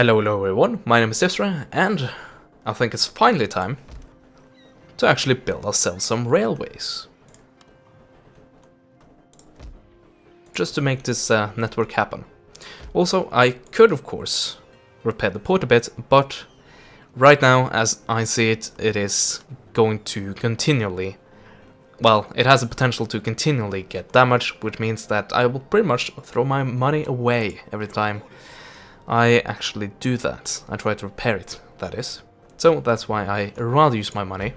Hello everyone, my name is Isra, and I think it's finally time to actually build ourselves some railways. Just to make this network happen. Also, I could of course repair the port a bit, but right now, as I see it, it is going to continually, well, it has the potential to continually get damaged, which means that I will pretty much throw my money away every time I actually do that. I try to repair it, that is. So that's why I rather use my money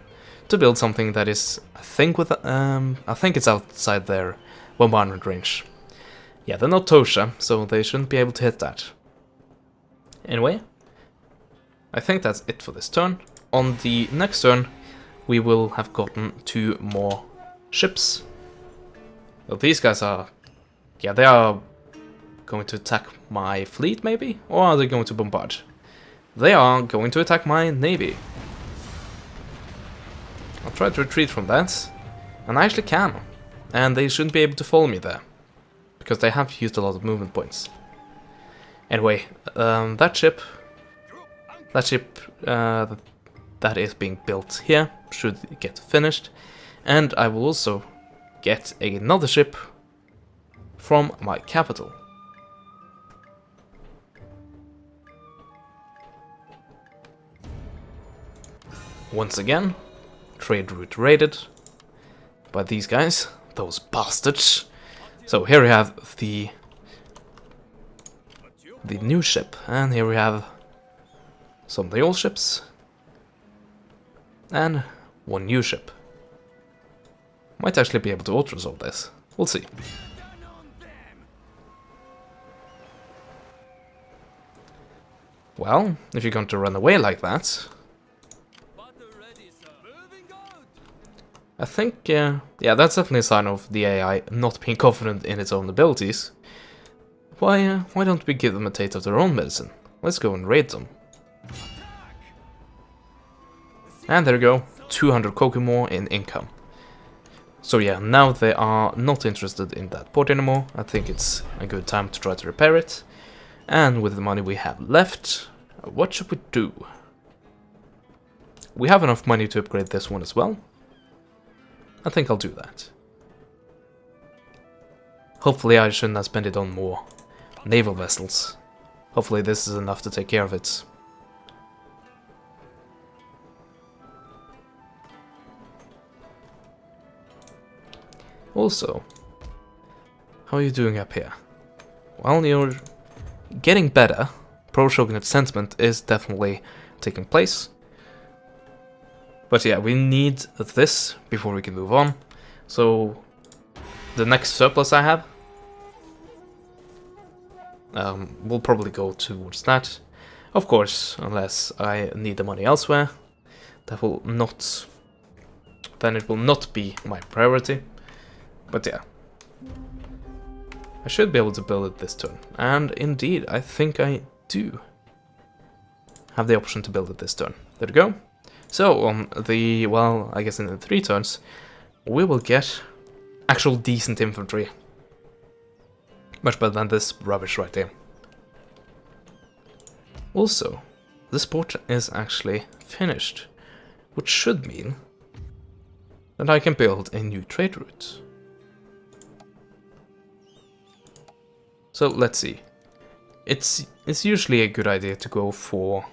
to build something that is, I think it's outside their bombardment range. Yeah, they're not Tosha, so they shouldn't be able to hit that. Anyway, I think that's it for this turn. On the next turn, we will have gotten 2 more ships. Well, these guys are, yeah, they are going to attack my fleet, maybe? Or are they going to bombard? They are going to attack my navy. I'll try to retreat from that. And I actually can. And they shouldn't be able to follow me there, because they have used a lot of movement points. Anyway, that ship that is being built here should get finished. And I will also get another ship from my capital. Once again, trade route raided by these guys, those bastards. So here we have the new ship, and here we have some of the old ships, and 1 new ship. Might actually be able to auto-resolve this. We'll see. Well, if you're going to run away like that, I think, yeah, that's definitely a sign of the AI not being confident in its own abilities. Why don't we give them a taste of their own medicine? Let's go and raid them. And there we go, 200 koku more in income. So yeah, now they are not interested in that port anymore. I think it's a good time to try to repair it. And with the money we have left, what should we do? We have enough money to upgrade this one as well. I think I'll do that. Hopefully I shouldn't have spent it on more naval vessels. Hopefully this is enough to take care of it. Also, how are you doing up here? Well, you're getting better. Pro-Shogunate sentiment is definitely taking place. But yeah, we need this before we can move on. So, the next surplus I have will probably go towards that. Of course, unless I need the money elsewhere. That will not... Then it will not be my priority. But yeah. I should be able to build it this turn. And indeed, I think I do have the option to build it this turn. There we go. So, on the, well, I guess in the 3 turns, we will get actual decent infantry. Much better than this rubbish right there. Also, this port is actually finished, which should mean that I can build a new trade route. So, let's see. It's usually a good idea to go for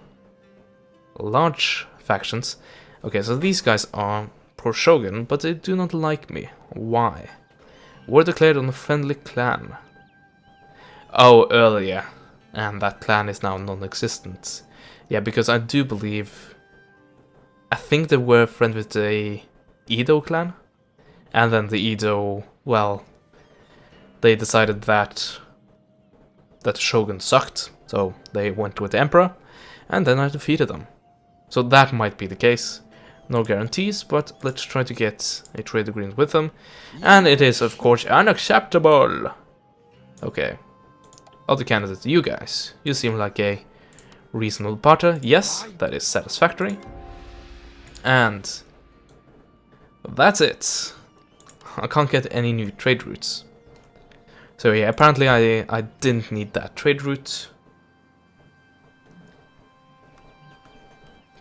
large factions. Okay, so these guys are pro-Shogun, but they do not like me. Why? War declared on a friendly clan. Oh, earlier. And that clan is now non-existent. Yeah, because I do believe... I think they were friends with the Edo clan. And then the Edo, well... They decided that the Shogun sucked. So they went with the Emperor. And then I defeated them. So that might be the case. No guarantees, but let's try to get a trade agreement with them. And it is, of course, unacceptable. Okay. Other candidates, you guys. You seem like a reasonable partner. Yes, that is satisfactory. And that's it. I can't get any new trade routes. So yeah, apparently I didn't need that trade route.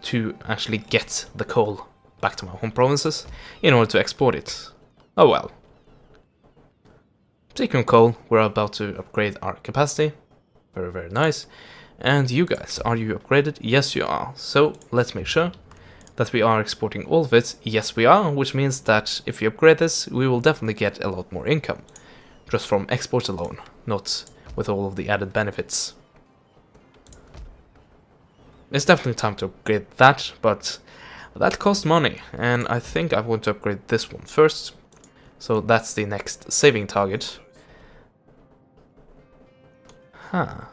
to actually get the coal back to my home provinces in order to export it. Oh well. Speaking of coal, we're about to upgrade our capacity. Very, very nice. And you guys, are you upgraded? Yes, you are. So let's make sure that we are exporting all of it. Yes, we are, which means that if we upgrade this, we will definitely get a lot more income. Just from exports alone, not with all of the added benefits. It's definitely time to upgrade that, but that costs money, and I think I want to upgrade this one first. So that's the next saving target. Huh.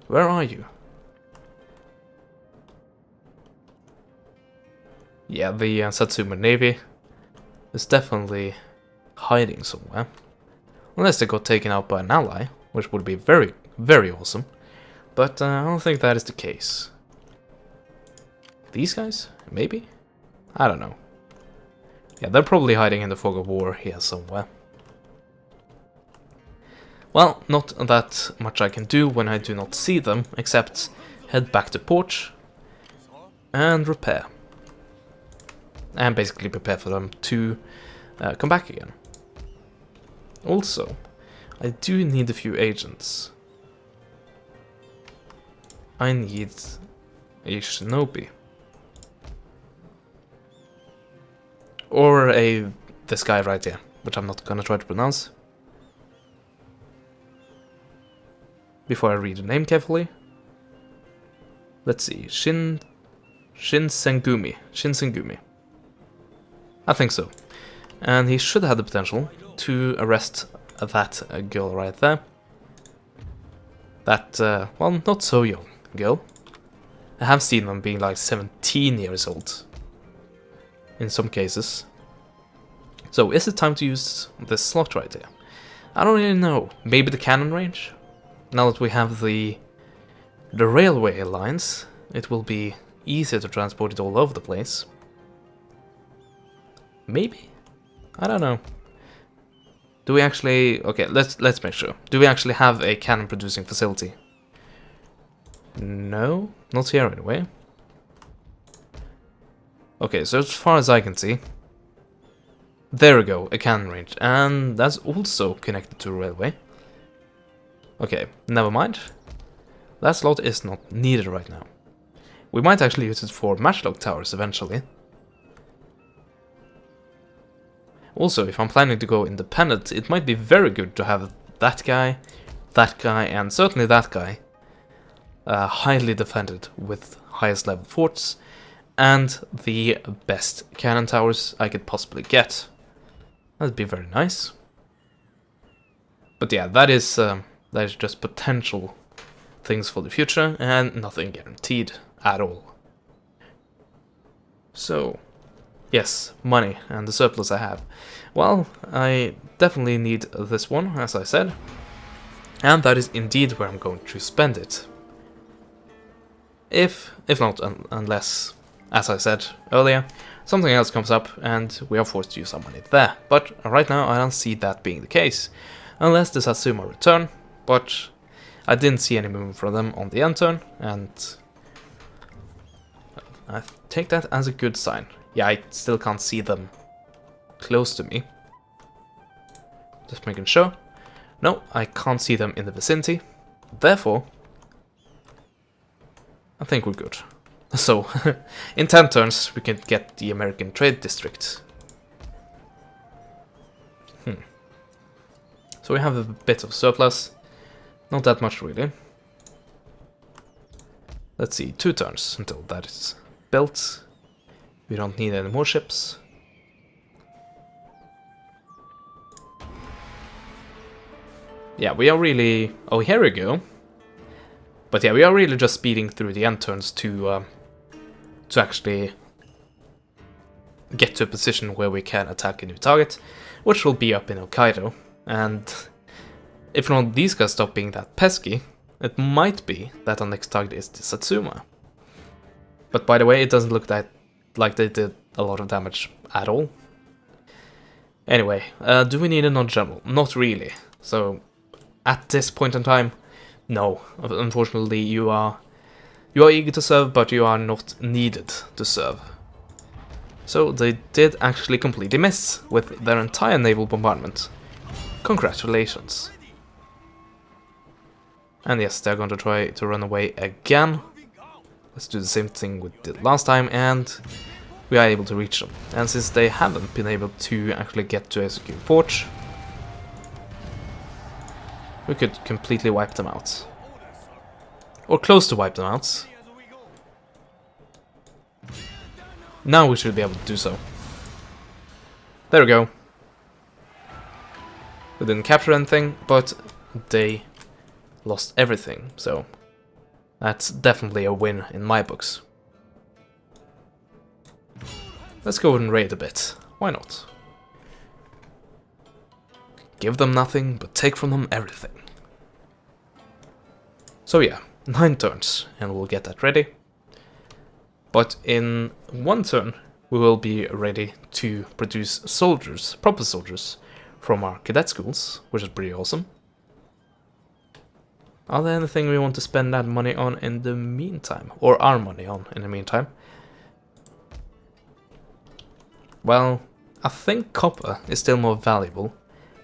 Where are you? Yeah, the Satsuma Navy is definitely hiding somewhere. Unless they got taken out by an ally, which would be very, very awesome. But I don't think that is the case. These guys? Maybe? I don't know. Yeah, they're probably hiding in the fog of war here somewhere. Well, not that much I can do when I do not see them, except head back to port and repair. And basically prepare for them to come back again. Also, I do need a few agents. I need a shinobi. Or this guy right here, which I'm not gonna try to pronounce. Before I read the name carefully. Let's see, Shinsengumi. I think so. And he should have the potential to arrest that girl right there. That, well, not so young girl. I have seen them being like 17 years old. In some cases. So is it time to use this slot right here? I don't really know. Maybe the cannon range? Now that we have the railway lines, it will be easier to transport it all over the place. Maybe? I don't know. Do we actually... Okay, let's make sure. Do we actually have a cannon producing facility? No, not here anyway. Okay, so as far as I can see, there we go, a cannon range, and that's also connected to a railway. Okay, never mind. That slot is not needed right now. We might actually use it for matchlock towers eventually. Also, if I'm planning to go independent, it might be very good to have that guy, and certainly that guy highly defended with highest level forts, and the best cannon towers I could possibly get. That'd be very nice. But yeah, that is just potential things for the future, and nothing guaranteed at all. So, yes, money and the surplus I have. Well, I definitely need this one, as I said, and that is indeed where I'm going to spend it. If not, unless, as I said earlier, something else comes up and we are forced to use our money there. But right now I don't see that being the case, unless the Satsuma return, but I didn't see any movement from them on the end turn, and I take that as a good sign. Yeah, I still can't see them close to me. Just making sure. No, I can't see them in the vicinity. Therefore, I think we're good. So, in 10 turns, we can get the American Trade District. So we have a bit of surplus. Not that much, really. Let's see, 2 turns until that is built. We don't need any more ships. Yeah, we are really... Oh, here we go. But yeah, we are really just speeding through the end turns to actually get to a position where we can attack a new target, which will be up in Hokkaido. And if not these guys stop being that pesky, it might be that our next target is the Satsuma. But by the way, it doesn't look like they did a lot of damage at all. Anyway, do we need a non-general? Not really. So, at this point in time, no. Unfortunately, you are You are eager to serve, but you are not needed to serve. So they did actually completely miss with their entire naval bombardment. Congratulations. And yes, they're going to try to run away again. Let's do the same thing we did last time, and we are able to reach them. And since they haven't been able to actually get to execute Porch, we could completely wipe them out. Or close to wipe them out. Now we should be able to do so. There we go. We didn't capture anything, but they lost everything, so that's definitely a win in my books. Let's go and raid a bit. Why not? Give them nothing, but take from them everything. So yeah, 9 turns, and we'll get that ready. But in 1 turn, we will be ready to produce soldiers, proper soldiers, from our cadet schools, which is pretty awesome. Are there anything we want to spend that money on in the meantime? Or our money on in the meantime? Well, I think copper is still more valuable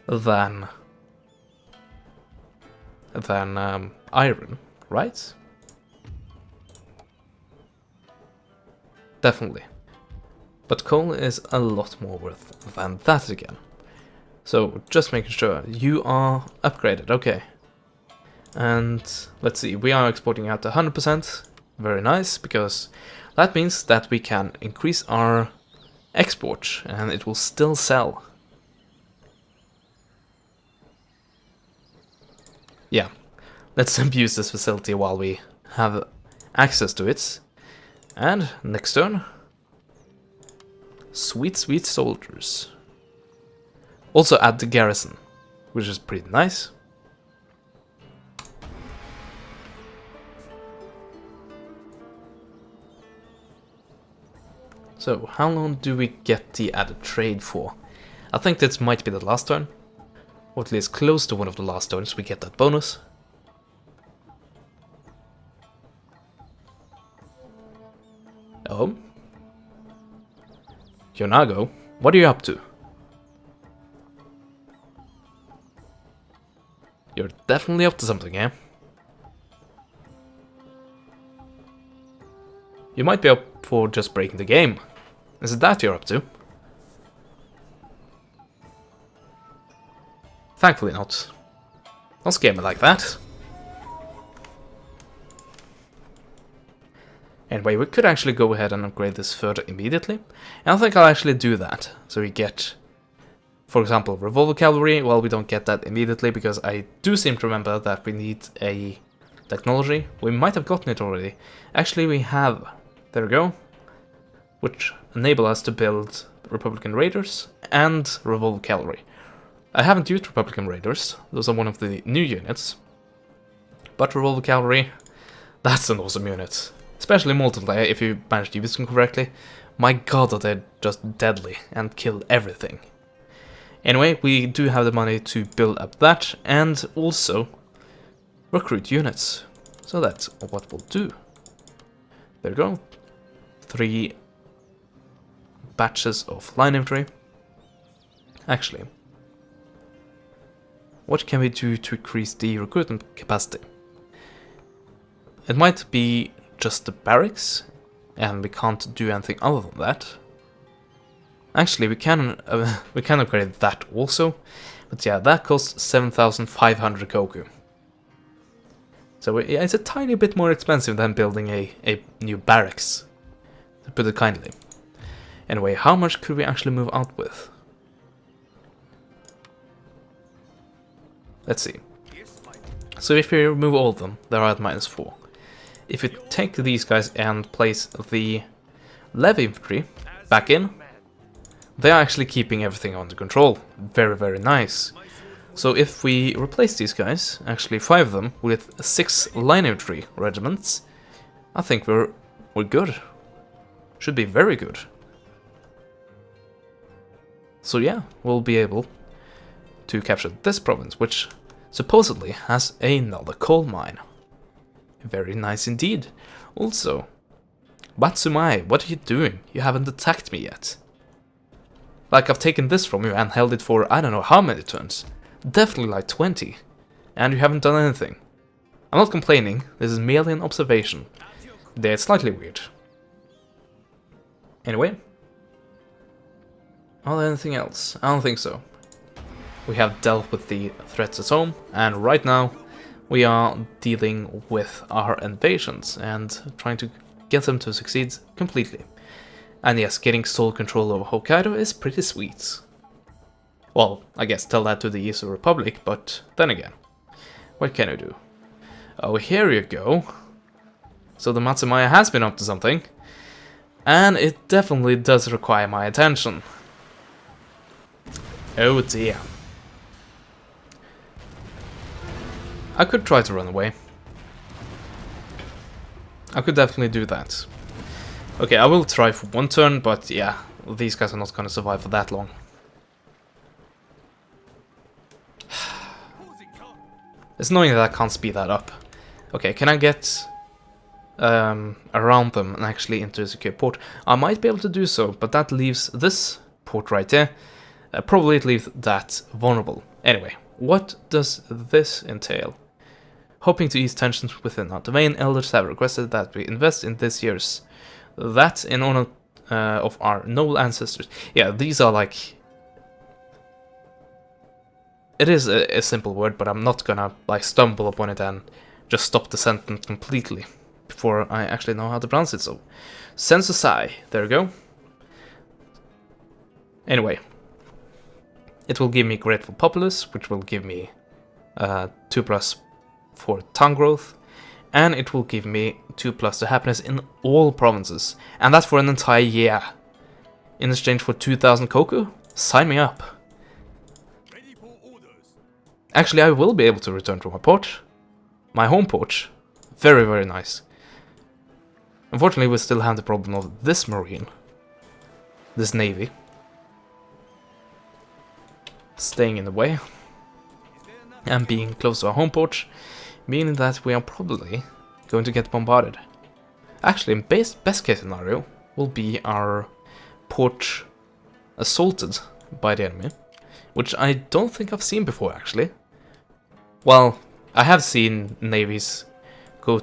than iron, right? Definitely. But coal is a lot more worth than that again. So, just making sure. You are upgraded, okay. And, let's see, we are exporting out 100%. Very nice, because that means that we can increase our export, and it will still sell. Yeah, let's abuse this facility while we have access to it. And next turn, sweet, sweet soldiers. Also add the garrison, which is pretty nice. So, how long do we get the added trade for? I think this might be the last turn. Or at least close to one of the last turns we get that bonus. Oh? Yonago, what are you up to? You're definitely up to something, eh? You might be up for just breaking the game. Is it that you're up to? Thankfully not. Don't scare me like that. Anyway, we could actually go ahead and upgrade this further immediately. And I think I'll actually do that. So we get, for example, revolver cavalry. Well, we don't get that immediately because I do seem to remember that we need a technology. We might have gotten it already. Actually, we have. There we go. Which enable us to build Republican Raiders and revolver cavalry. I haven't used Republican Raiders. Those are one of the new units. But revolver cavalry, that's an awesome unit. Especially multiplayer, if you manage to use them correctly. My god, are they just deadly and kill everything. Anyway, we do have the money to build up that and also recruit units. So that's what we'll do. There we go. 3 batches of line infantry. Actually, what can we do to increase the recruitment capacity? It might be just the barracks, and we can't do anything other than that. Actually, we can upgrade that also, but yeah, that costs 7,500 koku. So yeah, it's a tiny bit more expensive than building a new barracks, to put it kindly. Anyway, how much could we actually move out with? Let's see. So if we remove all of them, they're at -4. If we take these guys and place the levy infantry back in, they are actually keeping everything under control. Very, very nice. So if we replace these guys, actually 5 of them, with 6 line infantry regiments, I think we're good. Should be very good. So yeah, we'll be able to capture this province, which supposedly has another coal mine. Very nice indeed. Also, Matsumai, what are you doing? You haven't attacked me yet. Like, I've taken this from you and held it for I don't know how many turns. Definitely like 20. And you haven't done anything. I'm not complaining, this is merely an observation. They're slightly weird. Anyway. Are there anything else? I don't think so. We have dealt with the threats at home, and right now we are dealing with our invasions and trying to get them to succeed completely. And yes, getting sole control over Hokkaido is pretty sweet. Well, I guess tell that to the Izu Republic, but then again, what can you do? Oh, here you go. So the Matsumaya has been up to something, and it definitely does require my attention. Oh dear. I could try to run away. I could definitely do that. Okay, I will try for one turn, but yeah, these guys are not gonna survive for that long. It's annoying that I can't speed that up. Okay, can I get around them and actually into a secure port? I might be able to do so, but that leaves this port right there. Probably it leaves that vulnerable. Anyway, what does this entail? Hoping to ease tensions within our domain, elders have requested that we invest in this year's. That in honor of our noble ancestors. Yeah, these are like... It is a simple word, but I'm not gonna like stumble upon it and just stop the sentence completely before I actually know how to pronounce it. So, Jozai, there we go. Anyway, it will give me Grateful Populace, which will give me 2+ for town growth, and it will give me 2+ to happiness in all provinces, and that's for an entire year. In exchange for 2,000 koku? Sign me up. Actually, I will be able to return to my port. My home port. Very, very nice. Unfortunately, we still have the problem of this marine. This navy. Staying in the way. And being close to our home port, meaning that we are probably going to get bombarded. Actually, in best case scenario, will be our port assaulted by the enemy, which I don't think I've seen before, actually. Well, I have seen navies go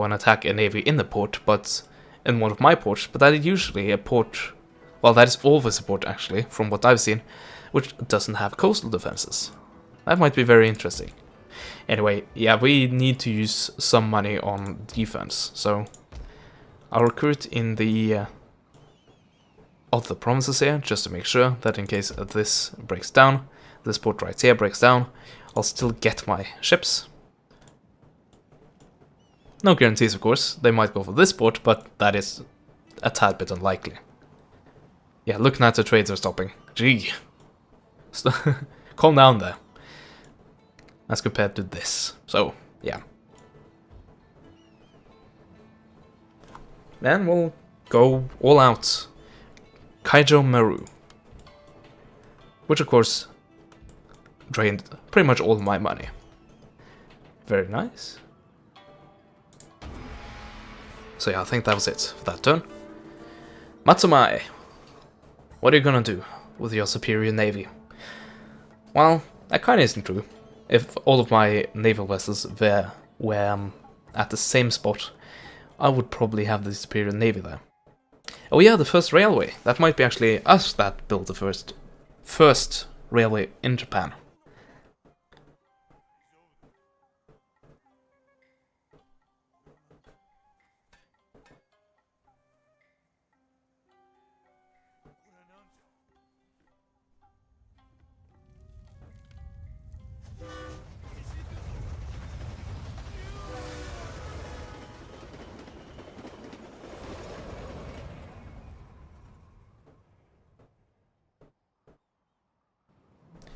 and attack a navy in the port, but in one of my ports, but that is usually a port, well, that is always a port, actually, from what I've seen, which doesn't have coastal defenses. That might be very interesting. Anyway, yeah, we need to use some money on defense, so I'll recruit in the other provinces here, just to make sure that in case this breaks down, this port right here breaks down, I'll still get my ships. No guarantees, of course. They might go for this port, but that is a tad bit unlikely. Yeah, looking at the trades are stopping. Gee. Calm down there. As compared to this. So, yeah. Then we'll go all out. Kaijo Maru. Which, of course, drained pretty much all of my money. Very nice. So yeah, I think that was it for that turn. Matsumai, what are you gonna do with your superior navy? Well, that kinda isn't true. If all of my naval vessels were at the same spot, I would probably have the superior navy there. Oh yeah, the first railway. That might be actually us that built the first railway in Japan.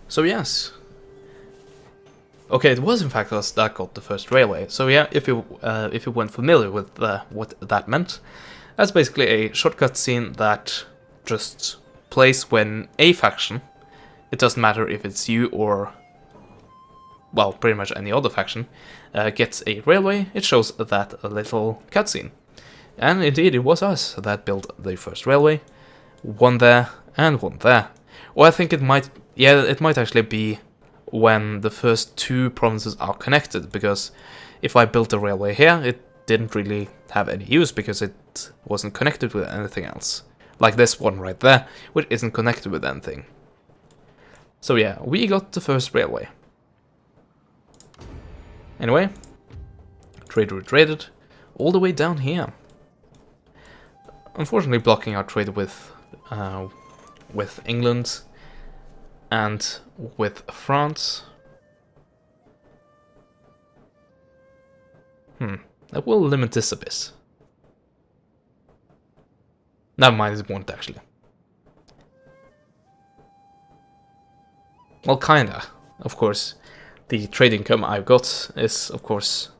So yes. Okay, it was in fact us that got the first railway. So yeah, if you weren't familiar with what that meant, that's basically a shortcut scene that just plays when a faction, it doesn't matter if it's you or, well, pretty much any other faction, gets a railway, it shows that little cutscene. And indeed, it was us that built the first railway. One there, and one there. Or I think it might, yeah, it might actually be when the first two provinces are connected, because if I built a railway here, it didn't really have any use because it wasn't connected with anything else. Like this one right there, which isn't connected with anything. So yeah, we got the first railway. Anyway, trade route traded all the way down here. Unfortunately, blocking our trade with England and with France. That will limit this a bit. Never mind, it won't actually. Well, kinda. Of course, the trade income I've got is, of course,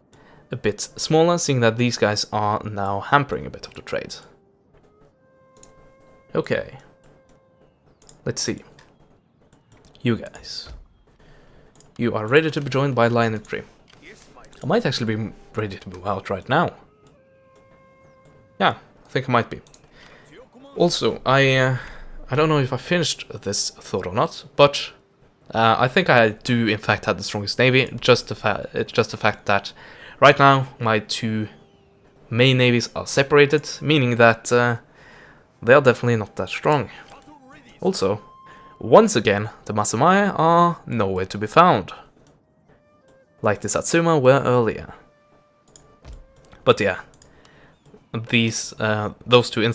a bit smaller, seeing that these guys are now hampering a bit of the trade. Okay. Let's see. You guys. You are ready to be joined by line entry. I might actually be ready to move out right now. Yeah, I think I might be. Also, I don't know if I finished this thought or not, but I think I do in fact have the strongest navy. It's just the fact that right now my two main navies are separated, meaning that they are definitely not that strong. Also, once again, the Masumaya are nowhere to be found, like the Satsuma were earlier. But yeah, those two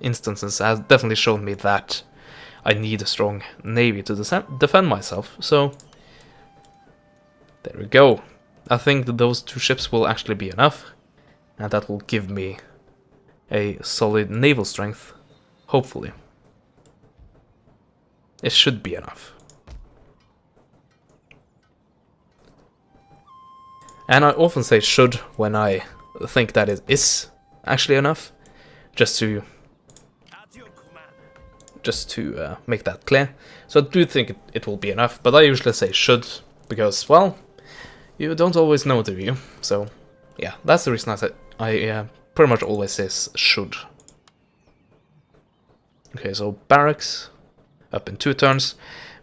instances have definitely shown me that I need a strong navy to defend myself. So there we go. I think that those two ships will actually be enough, and that will give me a solid naval strength, hopefully. It should be enough. And I often say should when I think that it is actually enough, just to make that clear. So I do think it will be enough, but I usually say should, because, well, you don't always know, do you? So yeah, that's the reason I pretty much always says should. Okay, so barracks up in 2 turns,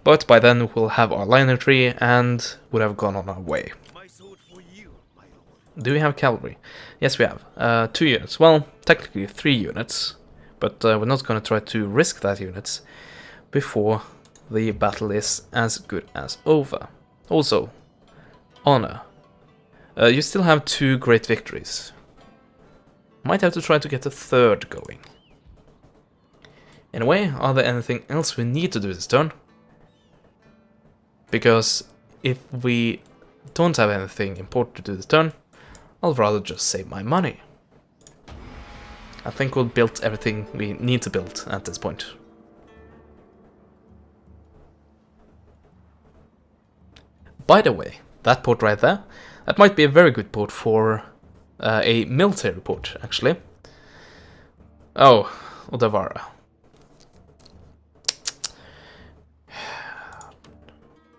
but by then we'll have our line entry and would have gone on our way. Do we have cavalry? Yes, we have 2 units. Well, technically 3 units, but we're not going to try to risk that units before the battle is as good as over. Also, honor. You still have 2 great victories. Might have to try to get a 3rd going. Anyway, are there anything else we need to do this turn? Because if we don't have anything important to do this turn, I'll rather just save my money. I think we'll build everything we need to build at this point. By the way, that port right there, that might be a very good port for a military port, actually. Oh, Odawara.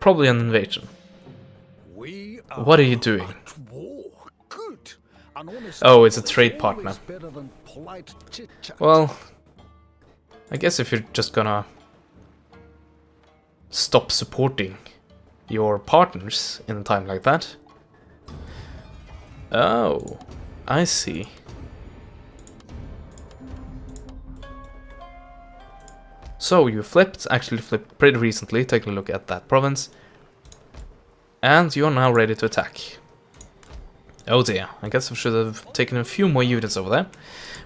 Probably an invasion. What are you doing? Oh, it's a trade partner. Well, I guess if you're just gonna stop supporting your partners in a time like that. Oh, I see. So you actually flipped pretty recently, taking a look at that province. And you're now ready to attack. Oh dear, I guess I should have taken a few more units over there.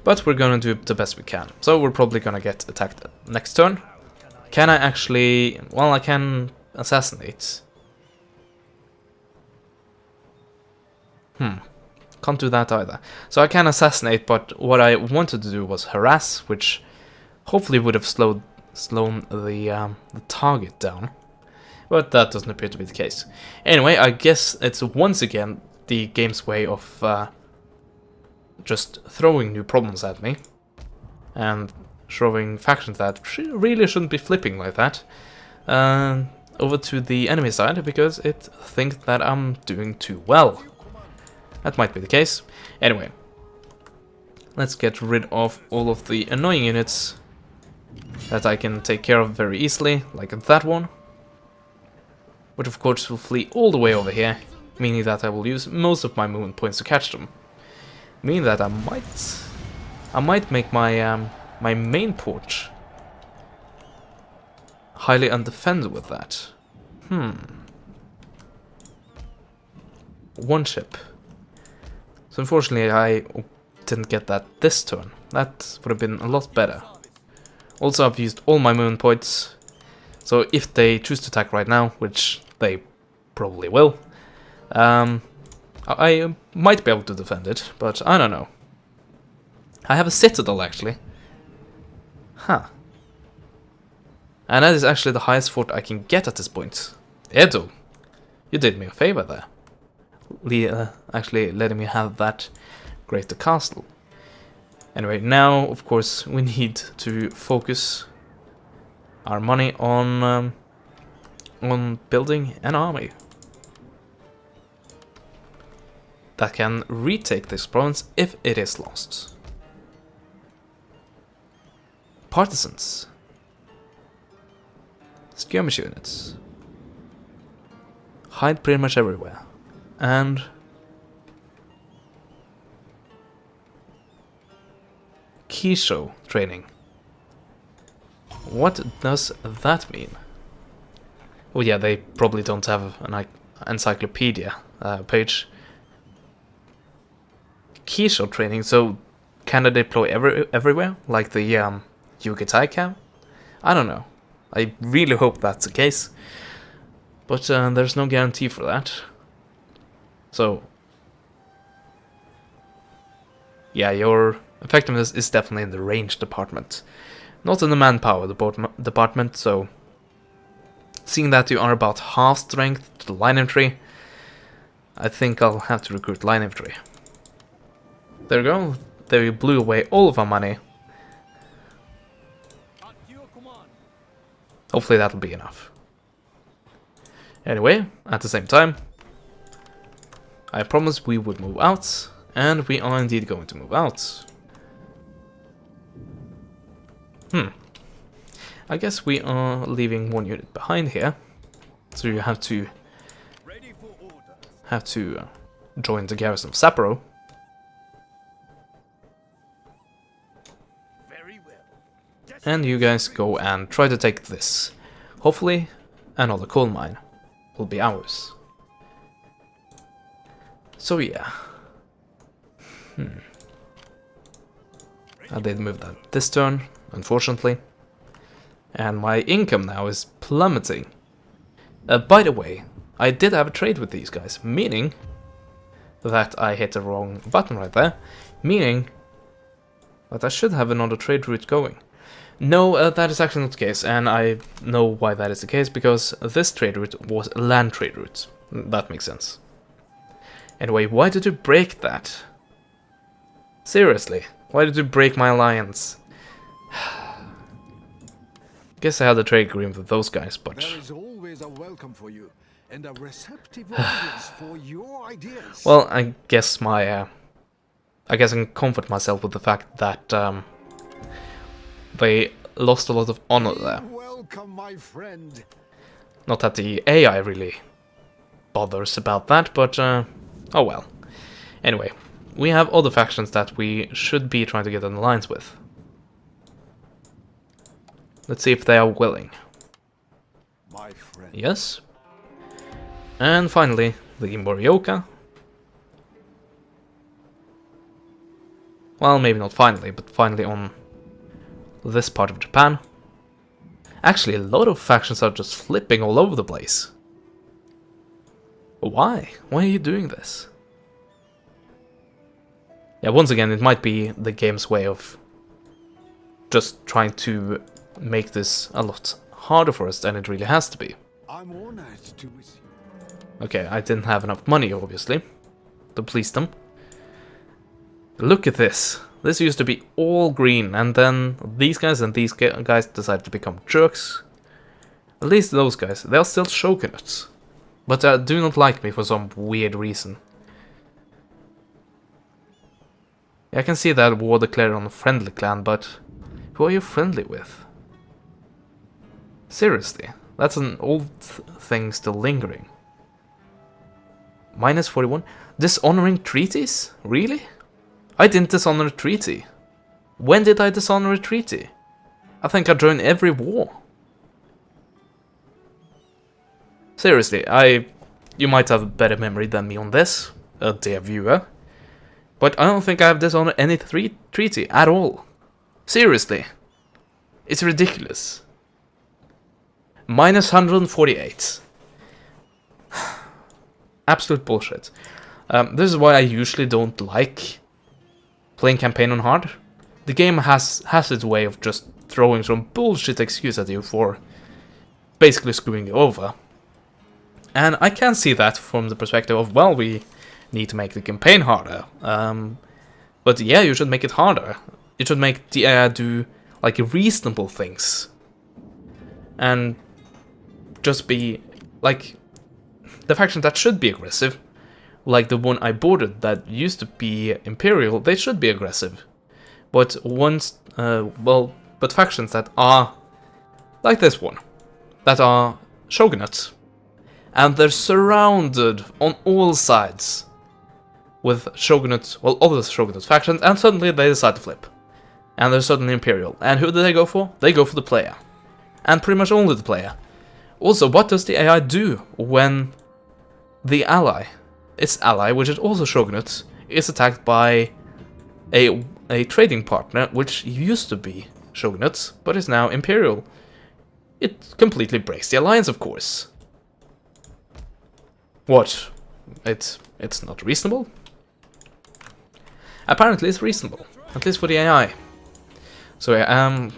But we're gonna do the best we can. So we're probably gonna get attacked next turn. Can I actually... well, I can assassinate. Can't do that either. So I can assassinate, but what I wanted to do was harass, which hopefully would have slowed the target down. But that doesn't appear to be the case. Anyway, I guess it's once again the game's way of just throwing new problems at me. And showing factions that really shouldn't be flipping like that. Over to the enemy side, because it thinks that I'm doing too well. That might be the case. Anyway, let's get rid of all of the annoying units that I can take care of very easily, like that one. Which of course will flee all the way over here, meaning that I will use most of my movement points to catch them. Meaning that I might make my my main port highly undefended with that. One ship. So unfortunately I didn't get that this turn. That would have been a lot better. Also, I've used all my movement points, so if they choose to attack right now, which they probably will, I might be able to defend it, but I don't know. I have a citadel, actually. Huh. And that is actually the highest fort I can get at this point. Edo, you did me a favor there. Actually letting me have that greater castle. Anyway, now, of course, we need to focus our money on building an army that can retake this province if it is lost. Partisans. Skirmish units. Hide pretty much everywhere. And Kisho training. What does that mean? Oh yeah, they probably don't have an encyclopedia page. Kisho training, so can they deploy everywhere, like the Yugetai can? I don't know. I really hope that's the case. But there's no guarantee for that. So yeah, your effectiveness is definitely in the range department, not in the manpower department, so seeing that you are about half strength to the line infantry, I think I'll have to recruit line infantry. There we go, they blew away all of our money. Hopefully that'll be enough. Anyway, at the same time, I promised we would move out, and we are indeed going to move out. I guess we are leaving one unit behind here, so you have to join the garrison of Sapporo. And you guys go and try to take this. Hopefully, another coal mine will be ours. So yeah. I did move that this turn, unfortunately. And my income now is plummeting. By the way, I did have a trade with these guys, meaning that I hit the wrong button right there, meaning that I should have another trade route going. No, that is actually not the case, and I know why that is the case, because this trade route was a land trade route. That makes sense. Anyway, why did you break that? Seriously, why did you break my alliance? Guess I had a trade agreement with those guys, but there is always a welcome for you and a receptive audience for your ideas. Well, I guess I can comfort myself with the fact that they lost a lot of honor there. Welcome, my friend. Not that the AI really bothers about that, but oh well. Anyway, we have other factions that we should be trying to get an alliance with. Let's see if they are willing. My friend. Yes. And finally, the Morioka. Well, maybe not finally, but finally on this part of Japan. Actually, a lot of factions are just flipping all over the place. Why? Why are you doing this? Yeah, once again, it might be the game's way of just trying to make this a lot harder for us than it really has to be. I'm honored to with you. Okay, I didn't have enough money, obviously, to please them. Look at this. This used to be all green, and then these guys and these guys decided to become jerks. At least those guys, they are still shogunates. But do not like me for some weird reason. I can see that war declared on a friendly clan, but who are you friendly with? Seriously, that's an old thing still lingering. Minus 41? Dishonoring treaties? Really? I didn't dishonor a treaty. When did I dishonor a treaty? I think I joined every war. Seriously, you might have a better memory than me on this, dear viewer. But I don't think I have dishonored any treaty at all. Seriously. It's ridiculous. Minus 148. Absolute bullshit. This is why I usually don't like playing campaign on hard. The game has its way of just throwing some bullshit excuse at you for basically screwing you over. And I can see that from the perspective of, well, we need to make the campaign harder. But yeah, you should make it harder. You should make the AI do like reasonable things. And just be like the faction that should be aggressive, like the one I boarded that used to be Imperial, they should be aggressive. But but factions that are like this one, that are shogunates, and they're surrounded on all sides with shogunates, well, other shogunate factions, and suddenly they decide to flip. And they're suddenly Imperial. And who do they go for? They go for the player. And pretty much only the player. Also, what does the AI do when the ally, its ally, which is also shogunate, is attacked by a trading partner, which used to be shogunate, but is now Imperial? It completely breaks the alliance, of course. What? It's not reasonable? Apparently it's reasonable, at least for the AI. So yeah,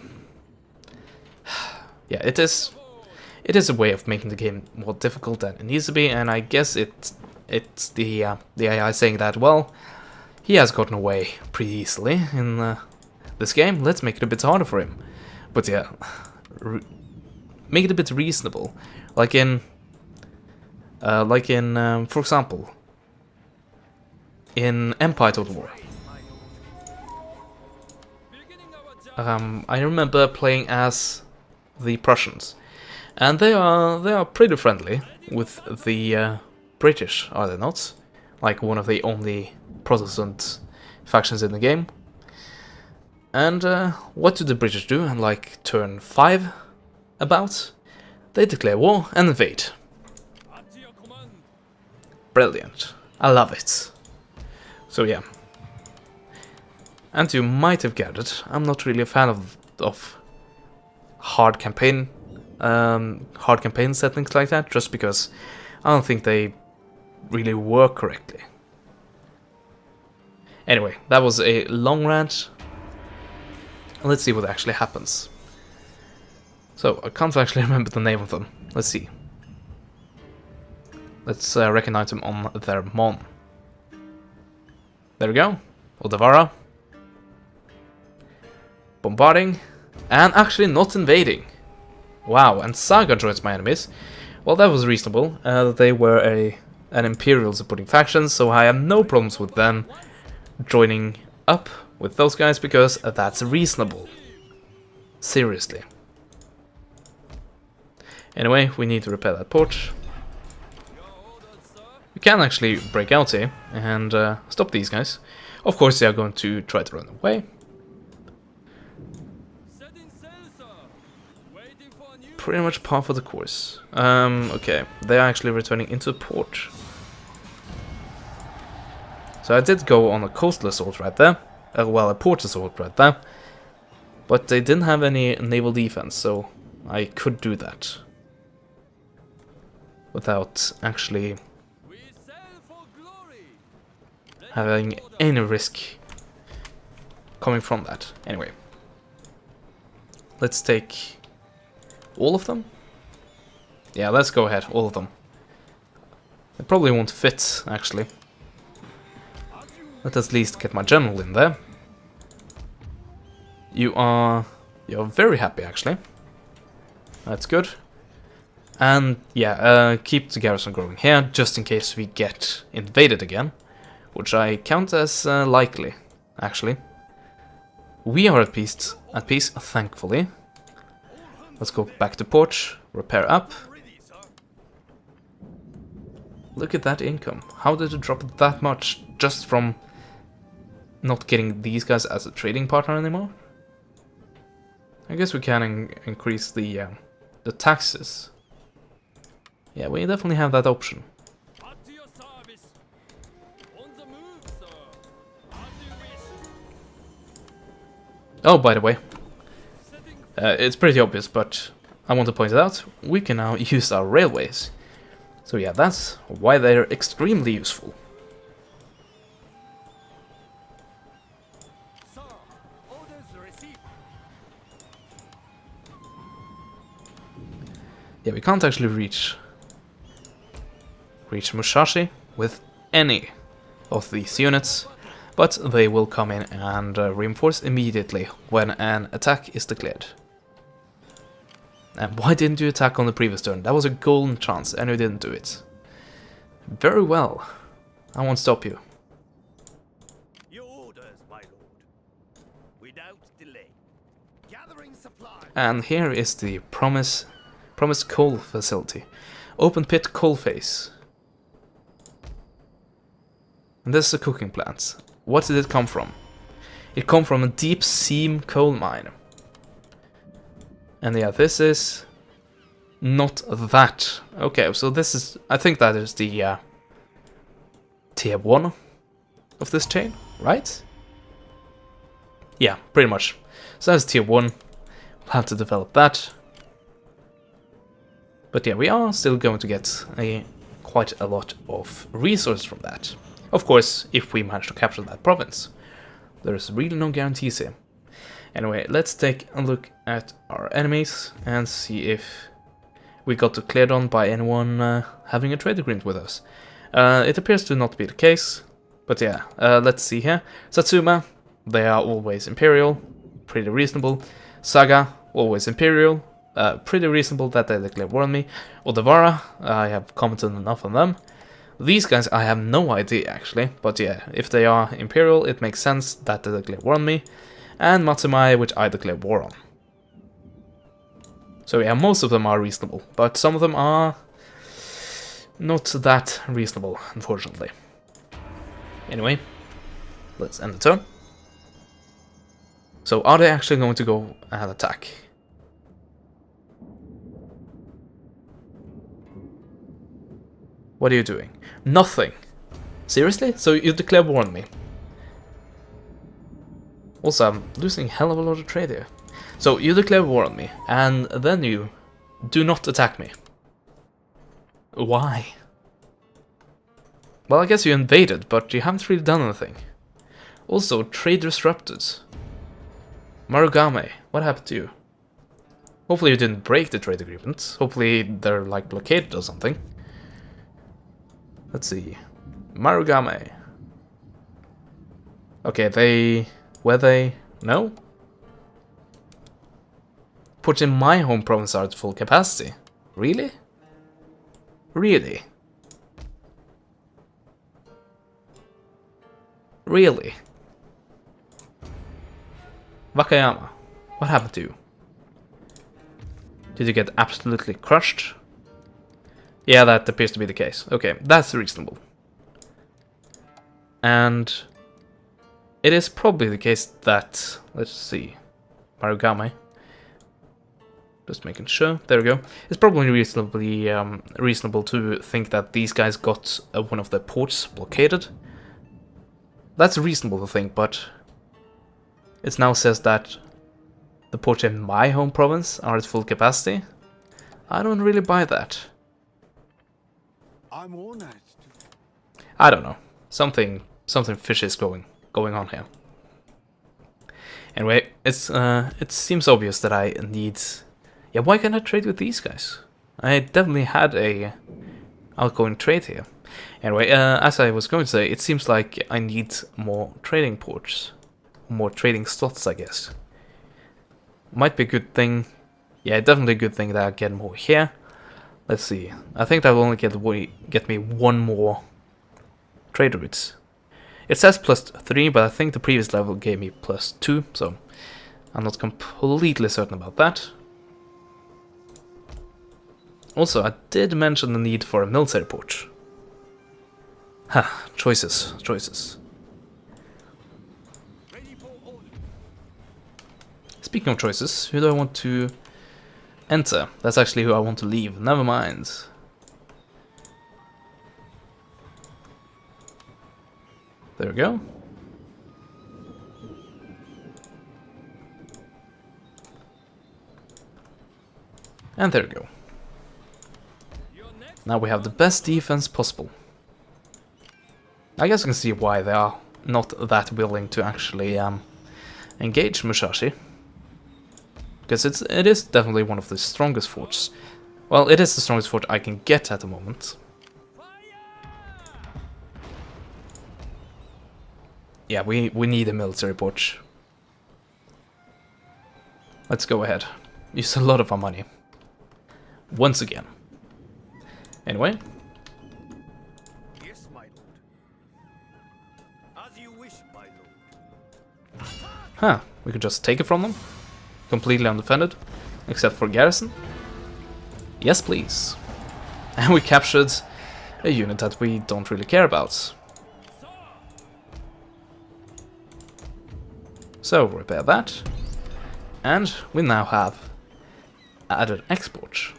yeah, it is a way of making the game more difficult than it needs to be, and I guess it's the AI saying that, well, he has gotten away pretty easily in this game, let's make it a bit harder for him. But yeah, make it a bit reasonable, like in for example, in Empire Total War. I remember playing as the Prussians, and they are pretty friendly with the British, are they not? Like one of the only Protestant factions in the game. And what do the British do? And like turn 5 about, they declare war and invade. Brilliant. I love it. So yeah. And you might have gathered, I'm not really a fan of hard campaign settings like that, just because I don't think they really work correctly. Anyway, that was a long rant. Let's see what actually happens. So, I can't actually remember the name of them. Let's see. Let's recognize them on their mon. There we go. Odavara. Bombarding. And actually not invading. Wow, and Saga joins my enemies. Well, that was reasonable. They were an Imperial supporting faction, so I have no problems with them joining up with those guys, because that's reasonable. Seriously. Anyway, we need to repair that port. We can actually break out here and stop these guys. Of course, they are going to try to run away. Pretty much par for the course. Okay, they are actually returning into port. So I did go on a coastal assault right there. Well, a port assault right there. But they didn't have any naval defense, so I could do that. Without actually having any risk coming from that. Anyway. Let's take all of them? Yeah, let's go ahead, all of them. It probably won't fit, actually. Let's at least get my general in there. You're very happy, actually. That's good. And yeah, keep the garrison growing here, just in case we get invaded again, which I count as likely. actually. We are at peace, thankfully. Let's go back to port, repair up. Look at that income. How did it drop that much just from not getting these guys as a trading partner anymore? I guess we can increase the taxes. Yeah, we definitely have that option. Oh, by the way, it's pretty obvious, but I want to point it out. We can now use our railways. So yeah, that's why they're extremely useful. Yeah, we can't actually reach Musashi with any of these units, but they will come in and reinforce immediately when an attack is declared. And why didn't you attack on the previous turn? That was a golden chance, and you didn't do it. Very well. I won't stop you. Your orders, my lord. Without delay. Gathering supplies. And here is the promised coal facility. Open pit coal face. And this is a cooking plant. What did it come from? It come from a deep seam coal mine. And yeah, this is not that. Okay, so this is, I think that is the tier 1 of this chain, right? Yeah, pretty much. So that's tier 1. We'll have to develop that. But yeah, we are still going to get quite a lot of resources from that. Of course, if we manage to capture that province. There's really no guarantees here. Anyway, let's take a look at our enemies and see if we got declared on by anyone having a trade agreement with us. It appears to not be the case, but yeah, let's see here. Satsuma, they are always Imperial, pretty reasonable. Saga, always Imperial, pretty reasonable that they declare war on me. Odawara, I have commented enough on them. These guys I have no idea actually, but yeah, if they are Imperial, it makes sense that they declare war on me. And Matsumai, which I declare war on. So yeah, most of them are reasonable, but some of them are not that reasonable, unfortunately. Anyway, let's end the turn. So are they actually going to go and attack? What are you doing? Nothing. Seriously? So you declare war on me? Also, I'm losing a hell of a lot of trade here. So you declare war on me, and then you do not attack me. Why? Well, I guess you invaded, but you haven't really done anything. Also, trade disrupted. Marugame, what happened to you? Hopefully you didn't break the trade agreement. Hopefully they're like blockaded or something. Let's see. Marugame. Okay, were they? No? Put in my home province are at full capacity. Really? Really? Really? Wakayama, what happened to you? Did you get absolutely crushed? Yeah, that appears to be the case. Okay, that's reasonable. And it is probably the case that, let's see, Marugame, just making sure, there we go. It's probably reasonably reasonable to think that these guys got one of their ports blockaded. That's reasonable to think, but it now says that the ports in my home province are at full capacity. I don't really buy that. I'm honored. I don't know. Something fishy is going on here. Anyway, it seems obvious that I need. Yeah, why can't I trade with these guys? I definitely had a outgoing trade here. Anyway, as I was going to say, it seems like I need more trading ports, more trading slots, I guess. Might be a good thing. Yeah, definitely a good thing that I get more here. Let's see. I think that will only get me one more trade routes. It says +3, but I think the previous level gave me +2, so I'm not completely certain about that. Also, I did mention the need for a military port. Ha, choices, choices. Ready for order. Speaking of choices, who do I want to enter? That's actually who I want to leave. Never mind. There we go. And there we go. Now we have the best defense possible. I guess you can see why they are not that willing to actually engage Musashi. Because it is definitely one of the strongest forts. Well, it is the strongest fort I can get at the moment. Yeah, we need a military port. Let's go ahead. Use a lot of our money. Once again. Anyway. Yes, my lord. As you wish, my lord. Huh, we could just take it from them. Completely undefended. Except for garrison. Yes, please. And we captured a unit that we don't really care about. So, repair that. And we now have added export.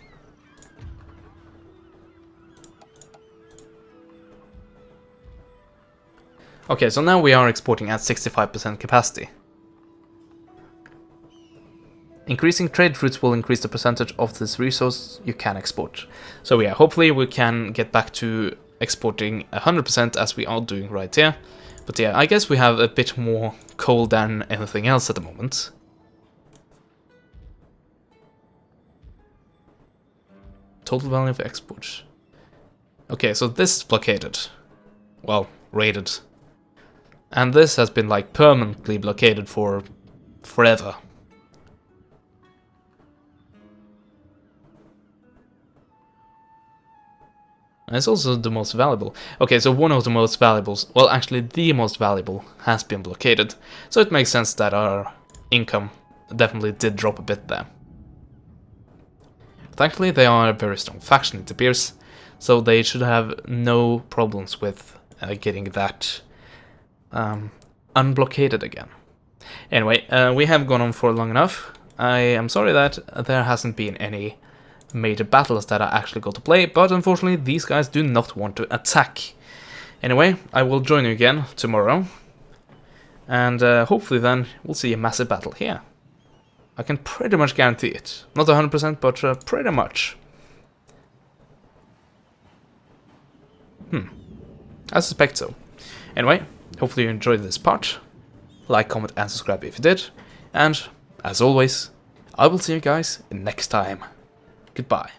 Okay, so now we are exporting at 65% capacity. Increasing trade routes will increase the percentage of this resource you can export. So yeah, hopefully we can get back to exporting 100% as we are doing right here. But yeah, I guess we have a bit more coal than anything else at the moment. Total value of export. Okay, so this is blockaded. Well, raided. And this has been like permanently blockaded for forever. And it's also the most valuable. Okay, so one of the most valuables, well actually the most valuable, has been blockaded. So it makes sense that our income definitely did drop a bit there. Thankfully they are a very strong faction, it appears. So they should have no problems with getting that unblockaded again. Anyway, we have gone on for long enough. I am sorry that there hasn't been any major battles that I actually got to play, but unfortunately these guys do not want to attack. Anyway, I will join you again tomorrow, and hopefully then we'll see a massive battle here. I can pretty much guarantee it. Not 100%, but pretty much. I suspect so. Anyway, hopefully you enjoyed this part. Like, comment, and subscribe if you did. And, as always, I will see you guys next time. Goodbye.